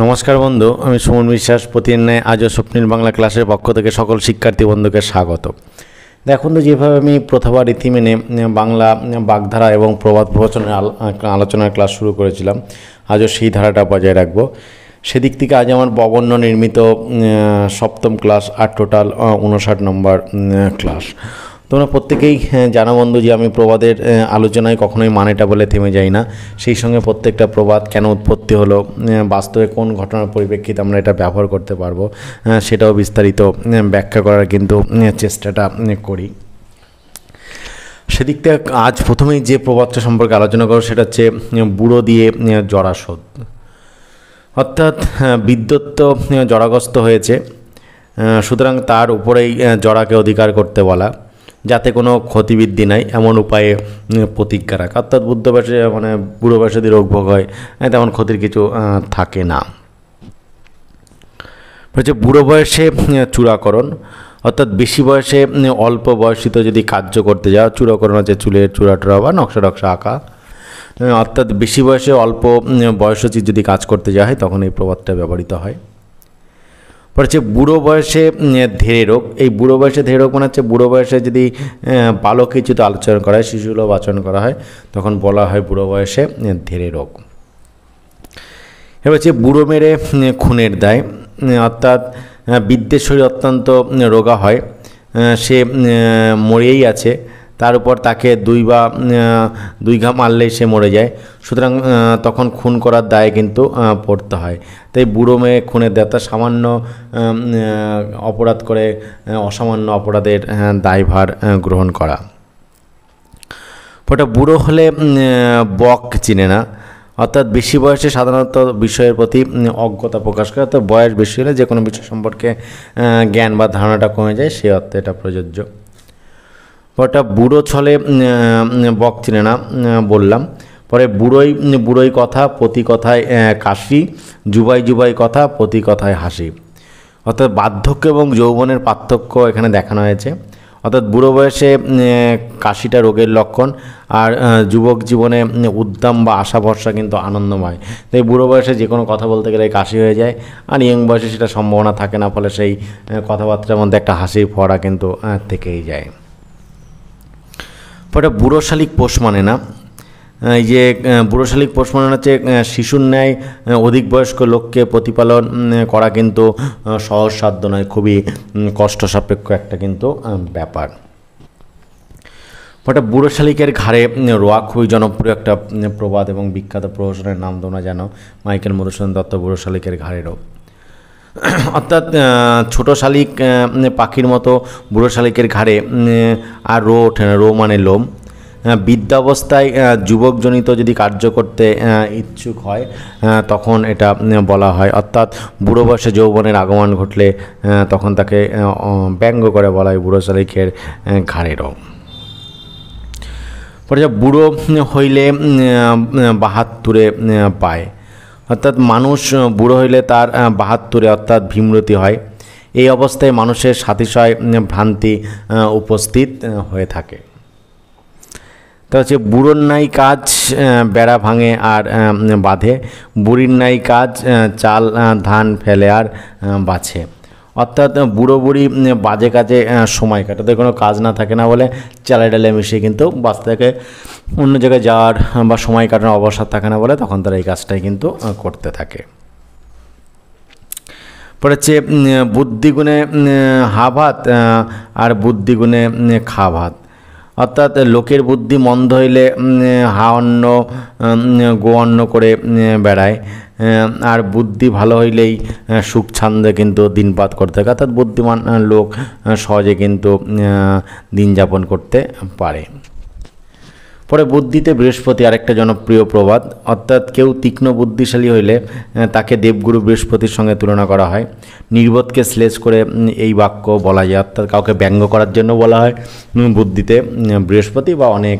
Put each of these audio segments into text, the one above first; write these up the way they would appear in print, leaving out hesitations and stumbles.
নমস্কার বন্ধু, আমি সুমন বিশ্বাস। প্রতিদিন ন্যায় আজও স্বপ্নিল বাংলা ক্লাসের পক্ষ থেকে সকল শিক্ষার্থী বন্ধুকে স্বাগত। দেখুন তো, যেভাবে আমি প্রথাবার রীতি মেনে বাংলা বাগধারা এবং প্রবাদ প্রবচনের আলোচনার ক্লাস শুরু করেছিলাম, আজও সেই ধারাটা বজায় রাখবো। সেদিক থেকে আজ আমার ববন্য নির্মিত সপ্তম ক্লাস আর টোটাল 59 নম্বর ক্লাস। তোমরা প্রত্যেকেই জানো বন্ধু যে আমি প্রবাদের আলোচনায় কখনোই মানেটা বলে থেমে যাই না। সেই সঙ্গে প্রত্যেকটা প্রবাদ কেন উৎপত্তি হলো, বাস্তবে কোন ঘটনার পরিপ্রেক্ষিতে আমরা এটা ব্যবহার করতে পারবো, সেটাও বিস্তারিত ব্যাখ্যা করার কিন্তু চেষ্টাটা করি। সেদিক থেকে আজ প্রথমেই যে প্রবাদটা সম্পর্কে আলোচনা করব সেটা হচ্ছে বুড়ো দিয়ে জরাশোধ। অর্থাৎ বিদ্যুৎ জরাগ্রস্ত হয়েছে, সুতরাং তার উপরেই জরাকে অধিকার করতে বলা, যাতে কোনো ক্ষতিবৃদ্ধি নাই এমন উপায়ে প্রতিজ্ঞা রাখা। অর্থাৎ বুদ্ধ বয়সে বুড়ো বয়সে যদি রোগ ভোগ হয় তেমন ক্ষতির কিছু থাকে না। হচ্ছে বুড়ো বয়সে চূড়াকরণ, অর্থাৎ বেশি বয়সে অল্প বয়সিত যদি কার্য করতে যাও, চূড়াকরণ হচ্ছে চুলের চূড়াটুরা বা নকশা নকশা আঁকা। অর্থাৎ বেশি বয়সে অল্প বয়সোচিত যদি কাজ করতে যাওয়া হয় তখন এই প্রবাদটা ব্যবহৃত হয়। পরে হচ্ছে বুড়ো বয়সে ধেড়ে রোগ। এই বুড়ো বয়সে ধেড়ে রোগ মানে হচ্ছে বুড়ো বয়সে যদি বালক কিছুতে আলোচনা করা হয়, শিশুগুলো আচরণ করা হয়, তখন বলা হয় বুড়ো বয়সে ধেড়ে রোগ। এবার হচ্ছে বুড়ো মেরে খুনের দায়, অর্থাৎ বৃদ্ধের শরীর অত্যন্ত রোগা হয়, সে মরেই আছে, তার উপর তাকে দুই ঘা মারলেই সে মরে যায়, সুতরাং তখন খুন করার দায়ে কিন্তু পড়তে হয়। তাই বুড়ো মেয়ে খুনের দায়, অর্থাৎ সামান্য অপরাধ করে অসামান্য অপরাধের দায়ভার গ্রহণ করা। ওটা বুড়ো হলে বক চিনে না, অর্থাৎ বেশি বয়সে সাধারণত বিষয়ের প্রতি অজ্ঞতা প্রকাশ করে, অর্থাৎ বয়স বেশি হলে যে কোনো বিষয় সম্পর্কে জ্ঞান বা ধারণাটা কমে যায়, সে অর্থে এটা প্রযোজ্য। ওটা বুড়ো ছলে বক চিনে না বললাম। পরে বুড়োই কথা প্রতি কথায় কাশি, যুবাই কথা প্রতি কথায় হাসি। অর্থাৎ বার্ধক্য এবং যৌবনের পার্থক্য এখানে দেখানো হয়েছে। অর্থাৎ বুড়ো বয়সে কাশিটা রোগের লক্ষণ, আর যুবক জীবনে উদ্যম বা আশা ভরসা কিন্তু আনন্দময়। তাই বুড়ো বয়সে যে কোনো কথা বলতে গেলে কাশি হয়ে যায়, আর ইয়ং বয়সে সেটা সম্ভাবনা থাকে না, ফলে সেই কথাবার্তার মধ্যে একটা হাসির ফোয়ারা কিন্তু থেকেই যায়। পরে বুড়ো শালিক পোষ মানে না। এই যে বুড়ো শালিক পোষ মানে হচ্ছে শিশুর ন্যায় অধিক বয়স্ক লোককে প্রতিপালন করা কিন্তু সহজসাধ্য নয়, খুবই কষ্ট সাপেক্ষ একটা কিন্তু ব্যাপার। ওটা বুড়ো শালিকের ঘাড়ে রোয়া খুবই জনপ্রিয় একটা প্রবাদ এবং বিখ্যাত প্রহসনের নাম তোমরা জানো, মাইকেল মধুসূদন দত্ত বুড়ো শালিকের ঘাড়ে রো। অর্থাৎ ছোট শালিক পাখির মতো বুড়ো শালিকের ঘাড়ে আর রো ওঠে না, রো মানে লোম। বৃদ্ধাবস্থায় যুবকজনিত যদি কার্য করতে ইচ্ছুক হয় তখন এটা বলা হয়, অর্থাৎ বুড়ো বয়সে যৌবনের আগমন ঘটলে তখন তাকে ব্যঙ্গ করে বলা হয় বুড়ো শালিকের ঘাড়ে রো। পরে বুড়ো হইলে 72 পায়, অর্থাৎ মানুষ বুড়ো হইলে তার 72 অর্থাৎ ভীমরতি হয়। এই অবস্থায় মানুষের সাতিশয় ভ্রান্তি উপস্থিত হয়ে থাকে। তা হচ্ছে বুড়োর নাই কাজ বেড়া ভাঙে আর বাঁধে, বুড়ির নাই কাজ চাল ধান ফেলে আর বাছে। অর্থাৎ বুড়ো বুড়ি বাজে কাজে সময় কাটাতে কোনো কাজ না থাকে না বলে চালে ডালে মিশিয়ে কিন্তু বাঁচতে থাকে, অন্য জায়গায় যাওয়ার বা সময় কাটানোর অবসর থাকে না বলে তখন তারা এই কাজটাই কিন্তু করতে থাকে। পরে হচ্ছে বুদ্ধিগুণে হা ভাত আর বুদ্ধিগুণে খা ভাত। অর্থাৎ লোকের বুদ্ধি মন্দ হইলে হা অন্ন গো অন্ন করে বেড়ায়, আর বুদ্ধি ভালো হইলেই সুখ ছান্দে কিন্তু দিনপাত করতে থাকে। অর্থাৎ বুদ্ধিমান লোক সহজে কিন্তু দিন যাপন করতে পারে। পরে বুদ্ধিতে বৃহস্পতি আরেকটা জনপ্রিয় প্রবাদ, অর্থাৎ কেউ তীক্ষ্ণ বুদ্ধিশালী হইলে তাকে দেবগুরু বৃহস্পতির সঙ্গে তুলনা করা হয়। নির্বোধকে শ্লেষ করে এই বাক্য বলা যায়, অর্থাৎ কাউকে ব্যঙ্গ করার জন্য বলা হয় বুদ্ধিতে বৃহস্পতি, বা অনেক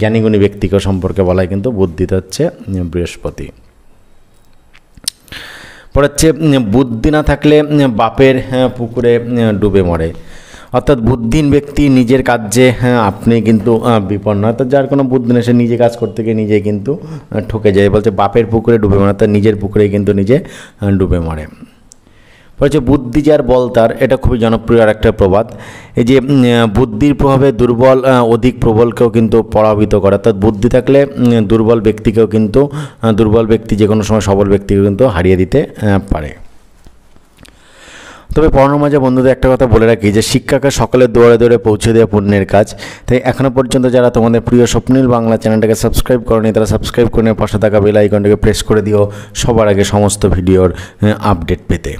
জ্ঞানীগুণী ব্যক্তিকে সম্পর্কে বলা হয় কিন্তু বুদ্ধিতে হচ্ছে বৃহস্পতি। পরে হচ্ছে বুদ্ধি না থাকলে বাপের পুকুরে ডুবে মরে। অর্থাৎ বুদ্ধিহীন ব্যক্তি নিজের কাজে আপনি কিন্তু বিপন্ন, অর্থাৎ যার কোনো বুদ্ধি নেই সে নিজে কাজ করতে গিয়ে নিজে কিন্তু ঠকে যায়। বলছে বাপের পুকুরে ডুবে মরে, অর্থাৎ নিজের পুকুরেই কিন্তু নিজে ডুবে মরে। বলছে বুদ্ধি যার বল তার, এটা খুবই জনপ্রিয় আর একটা প্রবাদ। এই যে বুদ্ধির প্রভাবে দুর্বল অধিক প্রবলকেও কিন্তু পরাভূত করে, অর্থাৎ বুদ্ধি থাকলে দুর্বল ব্যক্তিকেও কিন্তু দুর্বল ব্যক্তি যে কোনো সময় সবল ব্যক্তিকেও কিন্তু হারিয়ে দিতে পারে। তবে পড়ানোর মাঝে বন্ধুদের একটা কথা বলে রাখি যে শিক্ষাকে সকলের দুয়ারে দুয়ারে পৌঁছে দেওয়া পুণ্যের কাজ। তাই এখনও পর্যন্ত যারা তোমাদের প্রিয় স্বপ্নিল বাংলা চ্যানেলটাকে সাবস্ক্রাইব করেনি তারা সাবস্ক্রাইব করে পাশে থাকা বেল আইকনটাকে প্রেস করে দিও সবার আগে সমস্ত ভিডিওর আপডেট পেতে।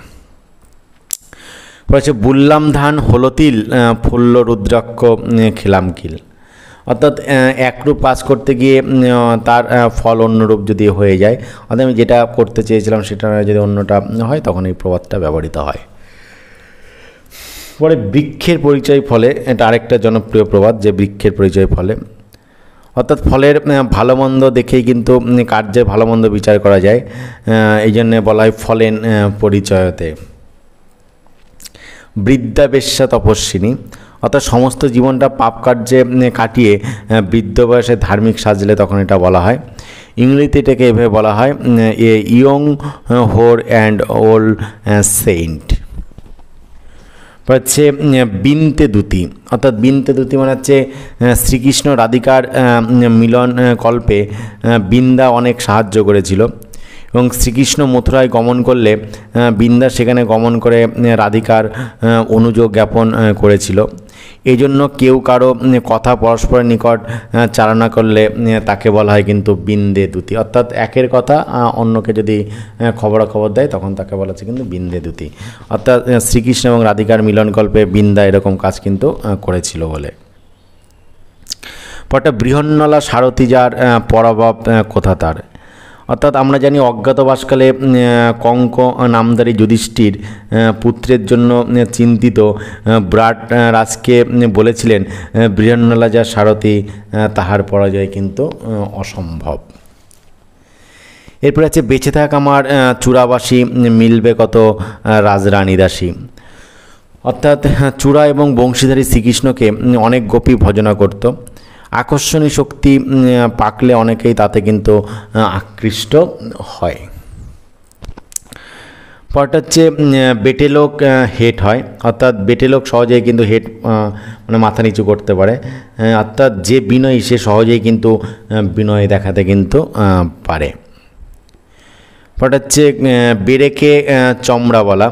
বলেছে বুললাম ধান হলো তিল, ফুলল রুদ্রাক্ষ খেলাম কিল। অর্থাৎ একরূপ কাজ করতে গিয়ে তার ফল অন্যরূপ যদি হয়ে যায়, অর্থাৎ আমি যেটা করতে চেয়েছিলাম সেটা যদি অন্যটা হয় তখন এই প্রবাদটা ব্যবহৃত হয়। পরে বৃক্ষের পরিচয় ফলে, এটা আরেকটা জনপ্রিয় প্রবাদ যে বৃক্ষের পরিচয় ফলে, অর্থাৎ ফলের ভালো মন্দ দেখেই কিন্তু কার্যের ভালো মন্দ বিচার করা যায়, এই জন্যে বলা হয় ফলেন পরিচয়তে। বৃদ্ধা বেশ্যা তপস্বিনী, অর্থাৎ সমস্ত জীবনটা পাপ কার্যে কাটিয়ে বৃদ্ধ বয়সে ধার্মিক সাজলে তখন এটা বলা হয়। ইংরেজিতে এটাকে এভাবে বলা হয় a young whore and old saint. হচ্ছে বিনতে দ্যুতি, অর্থাৎ বিনতে দ্যুতি মানে হচ্ছে শ্রীকৃষ্ণ রাধিকার মিলন কল্পে বৃন্দা অনেক সাহায্য করেছিল এবং শ্রীকৃষ্ণ মথুরায় গমন করলে বৃন্দা সেখানে গমন করে রাধিকার অনুযোগ জ্ঞাপন করেছিল। এই জন্য কেউ কারো কথা পরস্পরের নিকট চালনা করলে তাকে বলা হয় কিন্তু বিন্দে দ্যুতি, অর্থাৎ একের কথা অন্যকে যদি খবরাখবর দেয় তখন তাকে বলা হচ্ছে কিন্তু বিন্দে দ্যুতি, অর্থাৎ শ্রীকৃষ্ণ এবং রাধিকার মিলনকল্পে বৃন্দা এরকম কাজ কিন্তু করেছিল বলে। পরটা বৃহন্নলা সারথি যার পরাভব কোথা তার, অর্থাৎ আমরা জানি অজ্ঞাতবাসকালে কঙ্ক নামধারী যুধিষ্ঠির পুত্রের জন্য চিন্তিত বিরাট রাজকে বলেছিলেন বৃহন্নলা যার সারথি তাহার পরাজয় কিন্তু অসম্ভব। এরপরে আছে বেঁচে থাক আমার চূড়াবাসী মিলবে কত রাজরানী দাসী, অর্থাৎ চূড়া এবং বংশীধারী শ্রীকৃষ্ণকে অনেক গোপী ভজনা করত। আকর্ষণী শক্তি পাকলে অনেকেই তাতে কিন্তু আকৃষ্ট হয়। পরটা হচ্ছে বেটে লোক হেট হয়, অর্থাৎ বেটে লোক সহজেই কিন্তু হেট মানে মাথা নিচু করতে পারে, অর্থাৎ যে বিনয়ী সে সহজেই কিন্তু বিনয় দেখাতে কিন্তু পারে। পরটা হচ্ছে বেড়েকে চমড়া বলা,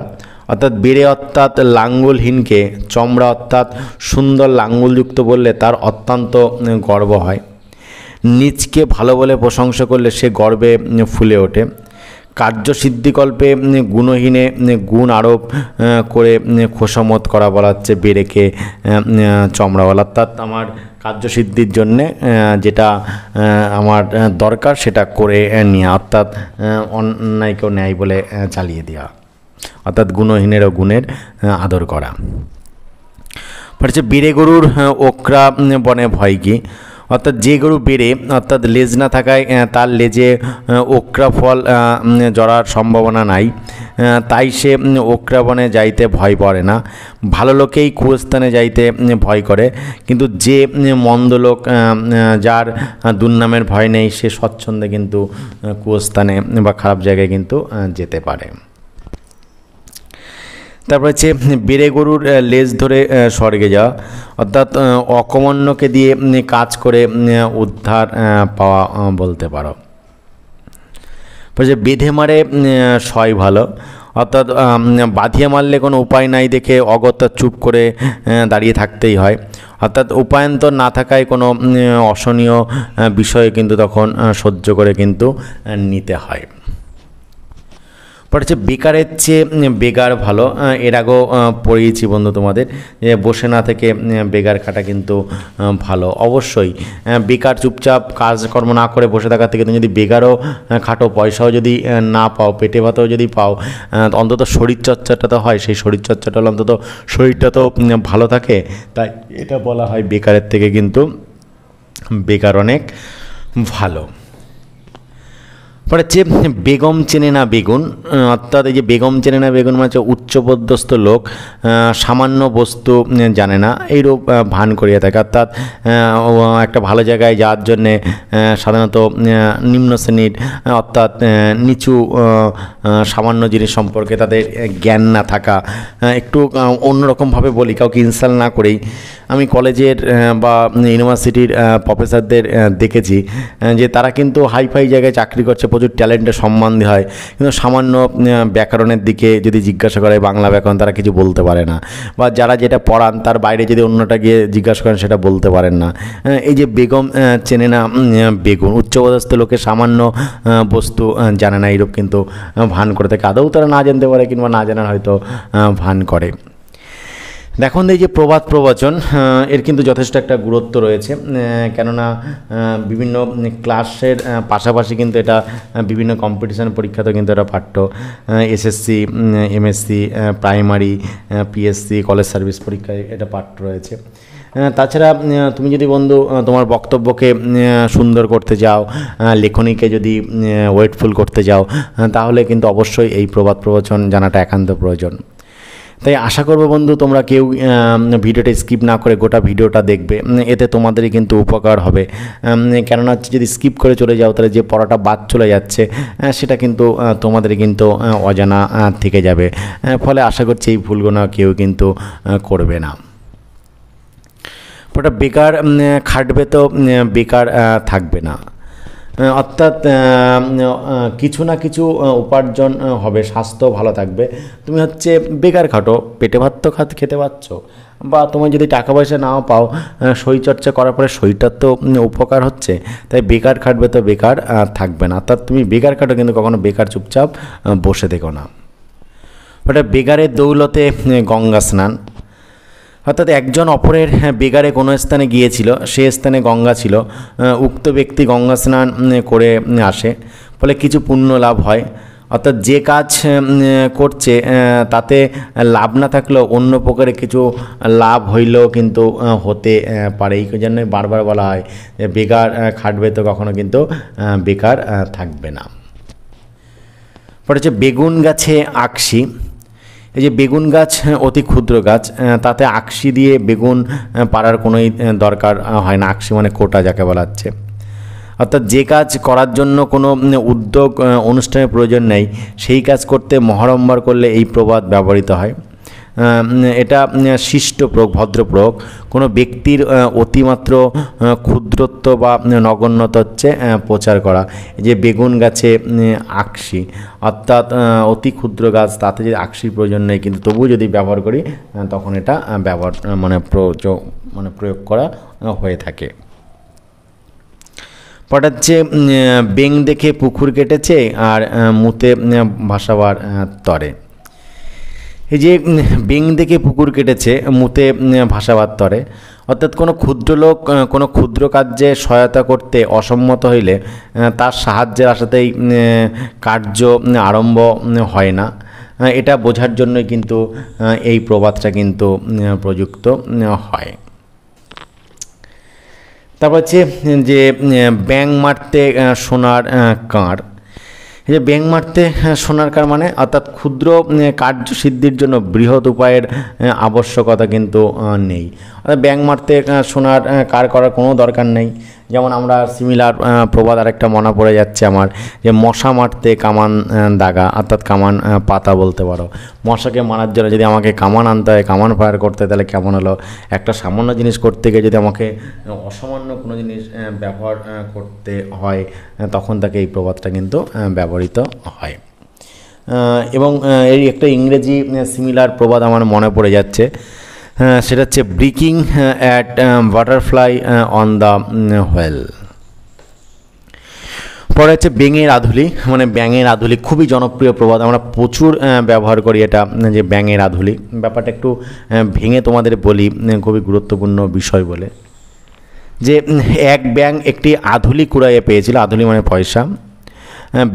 অর্থাৎ বেড়ে অর্থাৎ লাঙ্গলহীনকে চমড়া অর্থাৎ সুন্দর লাঙ্গলযুক্ত বললে তার অত্যন্ত গর্ব হয়। নিজকে ভালো বলে প্রশংসা করলে সে গর্বে ফুলে ওঠে। কার্যসিদ্ধিকল্পে গুণহীনে গুণ আরোপ করে খোসামত করা বলা হচ্ছে বেড়েকে চমড়া বলা, অর্থাৎ আমার কার্যসিদ্ধির জন্যে যেটা আমার দরকার সেটা করে নেওয়া, অর্থাৎ অন্যায়কেও ন্যায় বলে চালিয়ে দেওয়া, অর্থাৎ গুণহীনেরও গুণের আদর করা। হচ্ছে বেড়ে গরুর ওকরা বনে ভয় কি, অর্থাৎ যে গরু বেড়ে অর্থাৎ লেজ না থাকায় তার লেজে ওকরা ফল জড়ার সম্ভাবনা নাই, তাই সে ওকরা বনে যাইতে ভয় করে না। ভালো লোকেই কুস্থানে যাইতে ভয় করে, কিন্তু যে মন্দ লোক যার দুর্নামের ভয় নেই সে স্বচ্ছন্দে কিন্তু কুস্থানে বা খারাপ জায়গায় কিন্তু যেতে পারে। তারপর হচ্ছে বেড়ে গরুর লেজ ধরে স্বর্গে যাওয়া, অর্থাৎ অকর্মণ্যকে দিয়ে কাজ করে উদ্ধার পাওয়া বলতে পারো। বলছে বেঁধে মারে সয় ভালো, অর্থাৎ বাঁধিয়ে মারলে কোনো উপায় নাই দেখে অগত্যা চুপ করে দাঁড়িয়ে থাকতেই হয়, অর্থাৎ উপায়ন্তর না থাকায় কোনো অসহনীয় বিষয় কিন্তু তখন সহ্য করে কিন্তু নিতে হয়। হচ্ছে বেকারের চেয়ে বেগার ভালো, এর আগেও পড়িয়েছি বন্ধু তোমাদের যে বসে না থেকে বেগার খাটা কিন্তু ভালো। অবশ্যই বেকার চুপচাপ কাজকর্ম না করে বসে থাকার থেকে তুমি যদি বেগারও খাটো, পয়সাও যদি না পাও, পেটে ভাতও যদি পাও, অন্তত শরীরচর্চাটা তো হয়, সেই শরীরচর্চাটা হলে অন্তত শরীরটা তো ভালো থাকে, তাই এটা বলা হয় বেকারের থেকে কিন্তু বেকার অনেক ভালো। পরে হচ্ছে বেগম চেনে না বেগুন, অর্থাৎ এই যে বেগম চেনে না বেগুন মানে হচ্ছে উচ্চপদস্থ লোক সামান্য বস্তু জানে না এইরূপ ভান করিয়া থাকে। অর্থাৎ একটা ভালো জায়গায় যাওয়ার জন্যে সাধারণত নিম্ন শ্রেণীর অর্থাৎ নিচু সামান্য জিনিস সম্পর্কে তাদের জ্ঞান না থাকা, একটু অন্যরকমভাবে বলি কাউকে ইনসাল্ট না করেই, আমি কলেজের বা ইউনিভার্সিটির প্রফেসরদের দেখেছি যে তারা কিন্তু হাইফাই জায়গায় চাকরি করছে, প্রচুর ট্যালেন্টের সম্মান হয়, কিন্তু সামান্য ব্যাকরণের দিকে যদি জিজ্ঞাসা করে বাংলা ব্যাকরণ তারা কিছু বলতে পারে না, বা যারা যেটা পড়ান তার বাইরে যদি অন্যটা গিয়ে জিজ্ঞাসা করেন সেটা বলতে পারেন না। এই যে বেগম চেনে না বেগুন, উচ্চপদস্থ লোকে সামান্য বস্তু জানে না, এইরূপ কিন্তু ভান করে থাকে। আদৌ তারা না জানতে পারে কিংবা না জানার হয়তো ভান করে। দেখুন এই যে প্রবাদ প্রবচন, এর কিন্তু যথেষ্ট একটা গুরুত্ব রয়েছে, কেননা বিভিন্ন ক্লাসের পাশাপাশি কিন্তু এটা বিভিন্ন কম্পিটিশান পরীক্ষাতেও কিন্তু এটা পাঠ্য, SSC, MSc, primary, PSC, college service পরীক্ষায় এটা পাঠ্য রয়েছে। তাছাড়া তুমি যদি বন্ধু তোমার বক্তব্যকে সুন্দর করতে যাও, লেখনীকে যদি ওয়েটফুল করতে যাও, তাহলে কিন্তু অবশ্যই এই প্রবাদ প্রবচন জানাটা একান্ত প্রয়োজন। তাই আশা করবো বন্ধু তোমরা কেউ ভিডিওটা স্কিপ না করে গোটা ভিডিওটা দেখবে, এতে তোমাদেরই কিন্তু উপকার হবে। কেননা যদি স্কিপ করে চলে যাও তাহলে যে পড়াটা বাদ চলে যাচ্ছে সেটা কিন্তু তোমাদের কিন্তু অজানা থেকে যাবে, ফলে আশা করছি এই ভুলগুলো কেউ কিন্তু করবে না। ওটা বেকার খাটবে তো বেকার থাকবে না, অর্থাৎ কিছু না কিছু উপার্জন হবে, স্বাস্থ্য ভালো থাকবে। তুমি হচ্ছে বেকার খাটো, পেটে ভাত তো খেতে পারছ, বা তোমার যদি টাকা পয়সা নাও পাও শরীরচর্চা করার পরে শরীরটার তো উপকার হচ্ছে, তাই বেকার খাটবে তো বেকার থাকবে না। অর্থাৎ তুমি বেকার খাটো কিন্তু কখনো বেকার চুপচাপ বসে থেকো না। ওটা বেকারের দৌলতে গঙ্গা স্নান, অর্থাৎ একজন অপরের বেগারে কোনো স্থানে গিয়েছিল, সে স্থানে গঙ্গা ছিল, উক্ত ব্যক্তি গঙ্গা স্নান করে আসে, ফলে কিছু পুণ্য লাভ হয়। অর্থাৎ যে কাজ করছে তাতে লাভ না থাকলেও অন্য প্রকারে কিছু লাভ হইলেও কিন্তু হতে পারে। এই জন্যই বারবার বলা হয় যে বেকার খাটবে তো কখনো কিন্তু বেকার থাকবে না। পরে হচ্ছে বেগুন গাছে আকশি, এই যে বেগুন গাছ অতি ক্ষুদ্র গাছ, তাতে আকশি দিয়ে বেগুন পাড়ার কোনোই দরকার হয় না। আকশি মানে কোটা যাকে বলা হচ্ছে, অর্থাৎ যে কাজ করার জন্য কোনো উদ্যোগ অনুষ্ঠানের প্রয়োজন নেই সেই কাজ করতে মহারম্বার করলে এই প্রবাদ ব্যবহৃত হয়। এটা শিষ্ট প্রয়োগ, ভদ্র প্রয়োগ। কোনো ব্যক্তির অতিমাত্র ক্ষুদ্রত্ব বা নগণ্যতা হচ্ছে প্রচার করা। যে বেগুন গাছে আকশি, অর্থাৎ অতি ক্ষুদ্র গাছ, তাতে যদি আকশির প্রয়োজন নেই কিন্তু তবুও যদি ব্যবহার করি তখন এটা ব্যবহার প্রয়োগ করা হয়ে থাকে। পরে হচ্ছে বেং দেখে পুকুর কেটেছে আর মুতে ভাসাবার তরে। এই যে বেং দেখে পুকুর কেটেছে মুতে ভাসাবার তরে, অর্থাৎ কোনো ক্ষুদ্র লোক কোনো ক্ষুদ্র কার্যে সহায়তা করতে অসম্মত হইলে তার সাহায্যের আশাতেই কার্য আরম্ভ হয় না। এটা বোঝার জন্যই কিন্তু এই প্রবাদটা কিন্তু প্রযুক্ত হয়। তারপর হচ্ছে যে ব্যাঙ মারতে সোনার কাঁড়। এই যে ব্যাঙ মারতে সোনার কাঁড় মানে অর্থাৎ ক্ষুদ্র কার্যসিদ্ধির জন্য বৃহৎ উপায়ের আবশ্যকতা কিন্তু নেই। অর্থাৎ ব্যাঙ মারতে সোনার কাঁড় করার কোনো দরকার নেই। যেমন আমরা সিমিলার প্রবাদ আরেকটা মনে পড়ে যাচ্ছে আমার, যে মশা মারতে কামান দাগা, অর্থাৎ কামান পাতা বলতে পারো। মশাকে মারার জন্য যদি আমাকে কামান আনতে হয়, কামান ফায়ার করতে, তাহলে কেমন হলো? একটা সামান্য জিনিস করতে গিয়ে যদি আমাকে অসামান্য কোনো জিনিস ব্যবহার করতে হয় তখন তাকে এই প্রবাদটা কিন্তু ব্যবহৃত হয়। এবং এই একটা ইংরেজি সিমিলার প্রবাদ আমার মনে পড়ে যাচ্ছে, সেটা হচ্ছে breaking at butterfly on the wheel. পরে হচ্ছে ব্যাঙের আধুলি, মানে ব্যাঙের আধুলি খুবই জনপ্রিয় প্রবাদ, আমরা প্রচুর ব্যবহার করি এটা, যে ব্যাঙের আধুলি। ব্যাপারটা একটু ভেঙে তোমাদের বলি, খুবই গুরুত্বপূর্ণ বিষয় বলে। যে এক ব্যাঙ একটি আধুলি কুড়াইয়ে পেয়েছিল, আধুলি মানে পয়সা।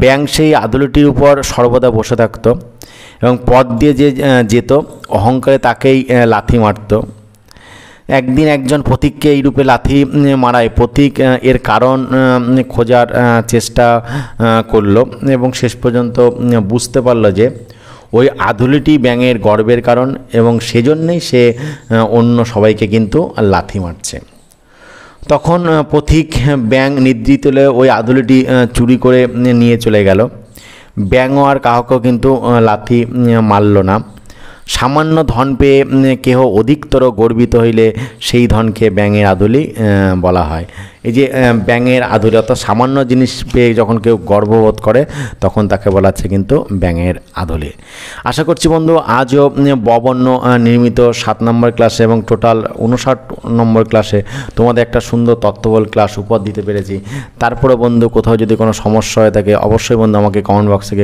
ব্যাঙ সেই আধুলিটির উপর সর্বদা বসে থাকত এবং পথ দিয়ে যে যেত অহংকারে তাকেই লাথি মারত। একদিন একজন পথিককে এইরূপে লাথি মারায় পথিক এর কারণ খোঁজার চেষ্টা করলো এবং শেষ পর্যন্ত বুঝতে পারল যে ওই আধুলিটি ব্যাঙের গর্বের কারণ এবং সেজন্যই সে অন্য সবাইকে কিন্তু লাথি মারছে। তখন পথিক ব্যাঙ নিদ্রিত হলে ওই আধুলিটি চুরি করে নিয়ে চলে গেল। ব্যাঙও আর কাউকে কিন্তু লাথি মারল না। সামান্য ধন পেয়ে কেহ অধিকতর গর্বিত হইলে সেই ধনকে ব্যাঙের আধুলি বলা হয়। এই যে ব্যাঙের আধুলি অর্থাৎ সামান্য জিনিস পেয়ে যখন কেউ গর্ববোধ করে তখন তাকে বলা হচ্ছে কিন্তু ব্যাঙের আধুলি। আশা করছি বন্ধু আজও ববর্ণ নির্মিত 7 নম্বর ক্লাসে এবং টোটাল 59 নম্বর ক্লাসে তোমাদের একটা সুন্দর তত্ত্ববল ক্লাস উপহার দিতে পেরেছি। তারপরে বন্ধু কোথাও যদি কোনো সমস্যা হয়ে থাকে অবশ্যই বন্ধু আমাকে কমেন্ট বক্সে